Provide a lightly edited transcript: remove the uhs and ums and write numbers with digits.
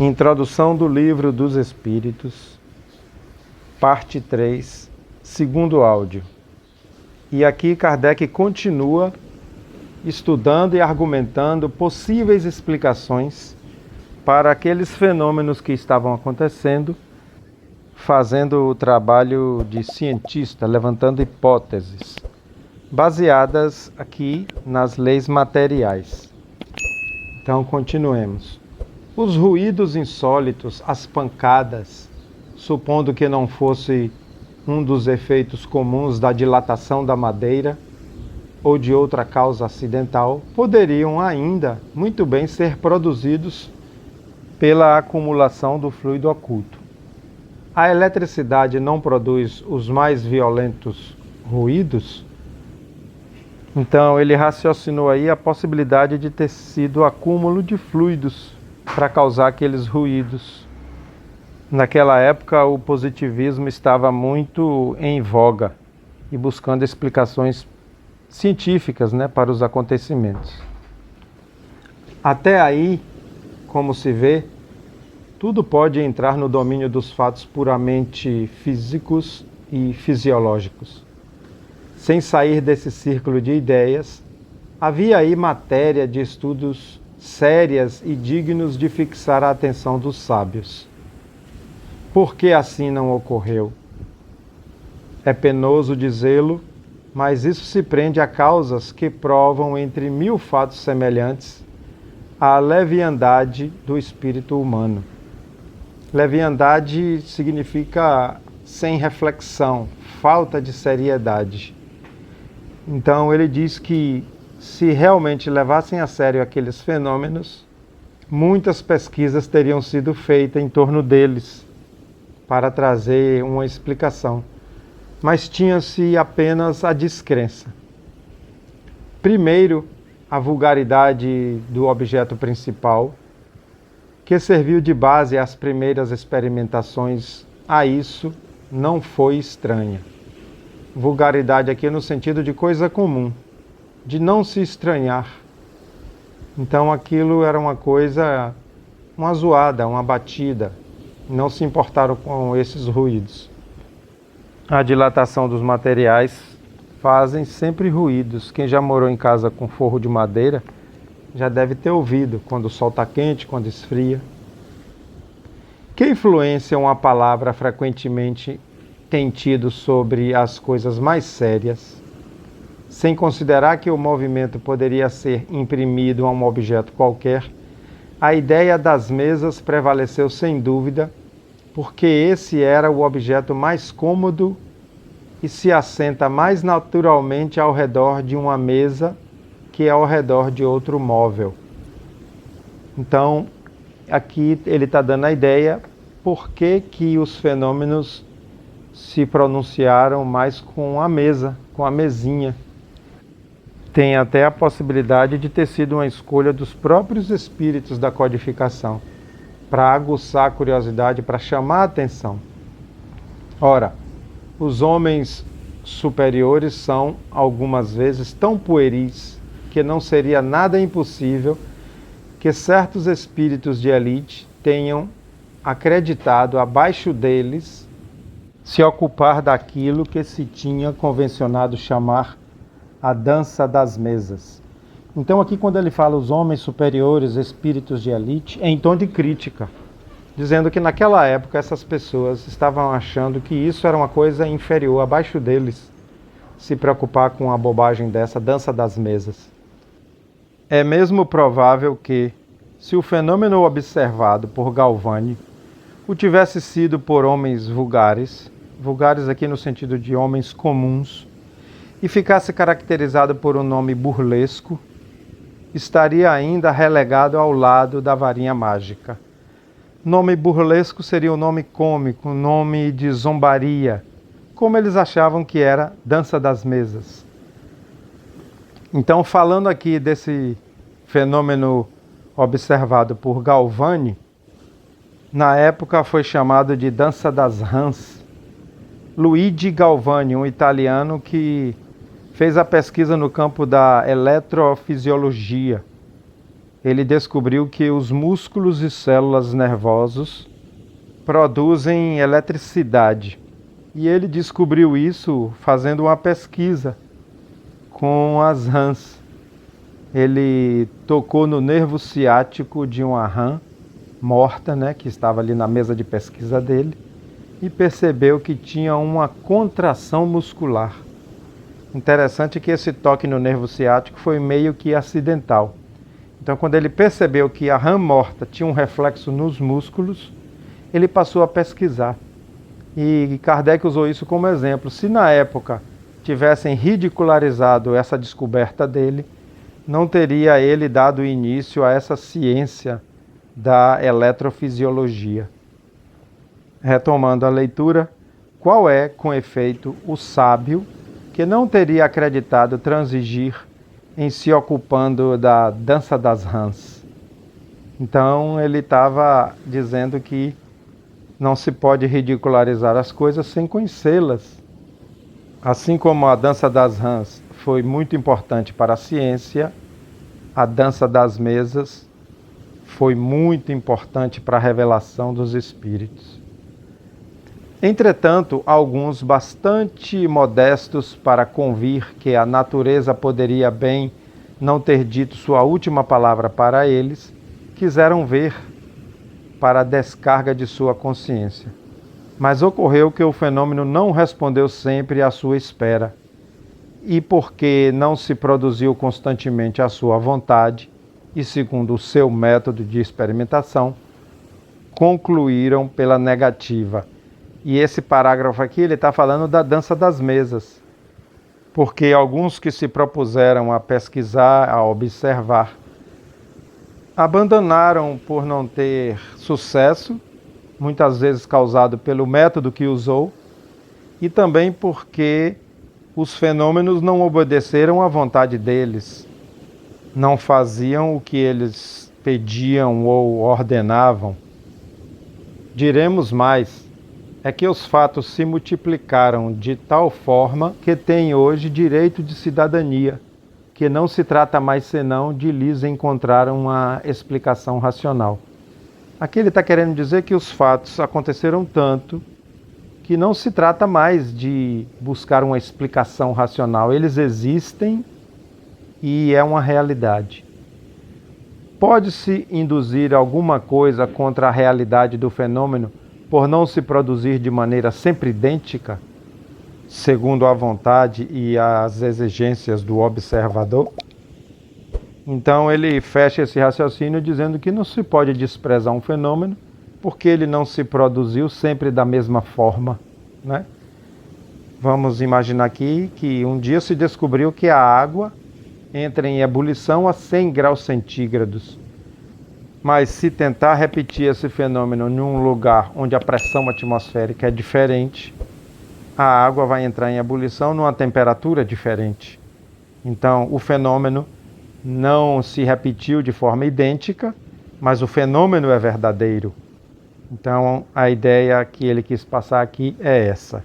Introdução do Livro dos Espíritos, parte 3, segundo áudio. E aqui Kardec continua estudando e argumentando possíveis explicações para aqueles fenômenos que estavam acontecendo, fazendo o trabalho de cientista, levantando hipóteses, baseadas aqui nas leis materiais. Então, continuemos. Os ruídos insólitos, as pancadas, supondo que não fosse um dos efeitos comuns da dilatação da madeira ou de outra causa acidental, poderiam ainda muito bem ser produzidos pela acumulação do fluido oculto. A eletricidade não produz os mais violentos ruídos? Então ele raciocinou aí a possibilidade de ter sido acúmulo de fluidos para causar aqueles ruídos. Naquela época o positivismo estava muito em voga e buscando explicações científicas, para os acontecimentos. Até aí, como se vê, tudo pode entrar no domínio dos fatos puramente físicos e fisiológicos. Sem sair desse círculo de ideias, havia aí matéria de estudos sérias e dignos de fixar a atenção dos sábios. Por que assim não ocorreu? É penoso dizê-lo, mas isso se prende a causas que provam, entre mil fatos semelhantes, a leviandade do espírito humano. Leviandade significa sem reflexão, falta de seriedade. Então ele diz que, se realmente levassem a sério aqueles fenômenos, muitas pesquisas teriam sido feitas em torno deles para trazer uma explicação. Mas tinha-se apenas a descrença. Primeiro, a vulgaridade do objeto principal, que serviu de base às primeiras experimentações, a isso não foi estranha. Vulgaridade aqui no sentido de coisa comum, de não se estranhar. Então aquilo era uma coisa, uma zoada, uma batida. Não se importaram com esses ruídos. A dilatação dos materiais fazem sempre ruídos. Quem já morou em casa com forro de madeira já deve ter ouvido quando o sol está quente, quando esfria. Que influência uma palavra frequentemente tem tido sobre as coisas mais sérias, sem considerar que o movimento poderia ser imprimido a um objeto qualquer, a ideia das mesas prevaleceu sem dúvida, porque esse era o objeto mais cômodo e se assenta mais naturalmente ao redor de uma mesa que ao redor de outro móvel. Então, aqui ele está dando a ideia por que os fenômenos se pronunciaram mais com a mesa, com a mesinha. Tem até a possibilidade de ter sido uma escolha dos próprios espíritos da codificação, para aguçar a curiosidade, para chamar a atenção. Ora, os homens superiores são, algumas vezes, tão pueris que não seria nada impossível que certos espíritos de elite tenham acreditado abaixo deles se ocupar daquilo que se tinha convencionado chamar a dança das mesas. Então aqui quando ele fala os homens superiores, espíritos de elite, é em tom de crítica, dizendo que naquela época essas pessoas estavam achando que isso era uma coisa inferior, abaixo deles, se preocupar com a bobagem dessa dança das mesas. É mesmo provável que, se o fenômeno observado por Galvani o tivesse sido por homens vulgares aqui no sentido de homens comuns, e ficasse caracterizado por um nome burlesco, estaria ainda relegado ao lado da varinha mágica. Nome burlesco seria um nome cômico, um nome de zombaria, como eles achavam que era dança das mesas. Então, falando aqui desse fenômeno observado por Galvani, na época foi chamado de dança das rãs. Luigi Galvani, um italiano que fez a pesquisa no campo da eletrofisiologia. ele descobriu que os músculos e células nervosos produzem eletricidade. E ele descobriu isso fazendo uma pesquisa com as rãs. Ele tocou no nervo ciático de uma rã morta, que estava ali na mesa de pesquisa dele, e percebeu que tinha uma contração muscular. Interessante que esse toque no nervo ciático foi meio que acidental. Então, quando ele percebeu que a rã morta tinha um reflexo nos músculos, ele passou a pesquisar. E Kardec usou isso como exemplo. Se na época tivessem ridicularizado essa descoberta dele, não teria ele dado início a essa ciência da eletrofisiologia. Retomando a leitura, qual é, com efeito, o sábio que não teria acreditado transigir em se ocupando da dança das rãs? Então ele estava dizendo que não se pode ridicularizar as coisas sem conhecê-las. Assim como a dança das rãs foi muito importante para a ciência, a dança das mesas foi muito importante para a revelação dos espíritos. Entretanto, alguns bastante modestos para convir que a natureza poderia bem não ter dito sua última palavra para eles, quiseram ver para a descarga de sua consciência. Mas ocorreu que o fenômeno não respondeu sempre à sua espera, e porque não se produziu constantemente à sua vontade, e segundo o seu método de experimentação, concluíram pela negativa. E esse parágrafo aqui, ele está falando da dança das mesas, porque alguns que se propuseram a pesquisar, a observar, abandonaram por não ter sucesso, muitas vezes causado pelo método que usou, e também porque os fenômenos não obedeceram à vontade deles, não faziam o que eles pediam ou ordenavam. Diremos mais, é que os fatos se multiplicaram de tal forma que têm hoje direito de cidadania, que não se trata mais senão de lhes encontrar uma explicação racional. Aqui ele está querendo dizer que os fatos aconteceram tanto que não se trata mais de buscar uma explicação racional. Eles existem e é uma realidade. Pode-se induzir alguma coisa contra a realidade do fenômeno por não se produzir de maneira sempre idêntica, segundo a vontade e as exigências do observador? Então ele fecha esse raciocínio dizendo que não se pode desprezar um fenômeno porque ele não se produziu sempre da mesma forma, Vamos imaginar aqui que um dia se descobriu que a água entra em ebulição a 100 graus centígrados. Mas se tentar repetir esse fenômeno em um lugar onde a pressão atmosférica é diferente, a água vai entrar em ebulição numa temperatura diferente. Então, o fenômeno não se repetiu de forma idêntica, mas o fenômeno é verdadeiro. Então, a ideia que ele quis passar aqui é essa.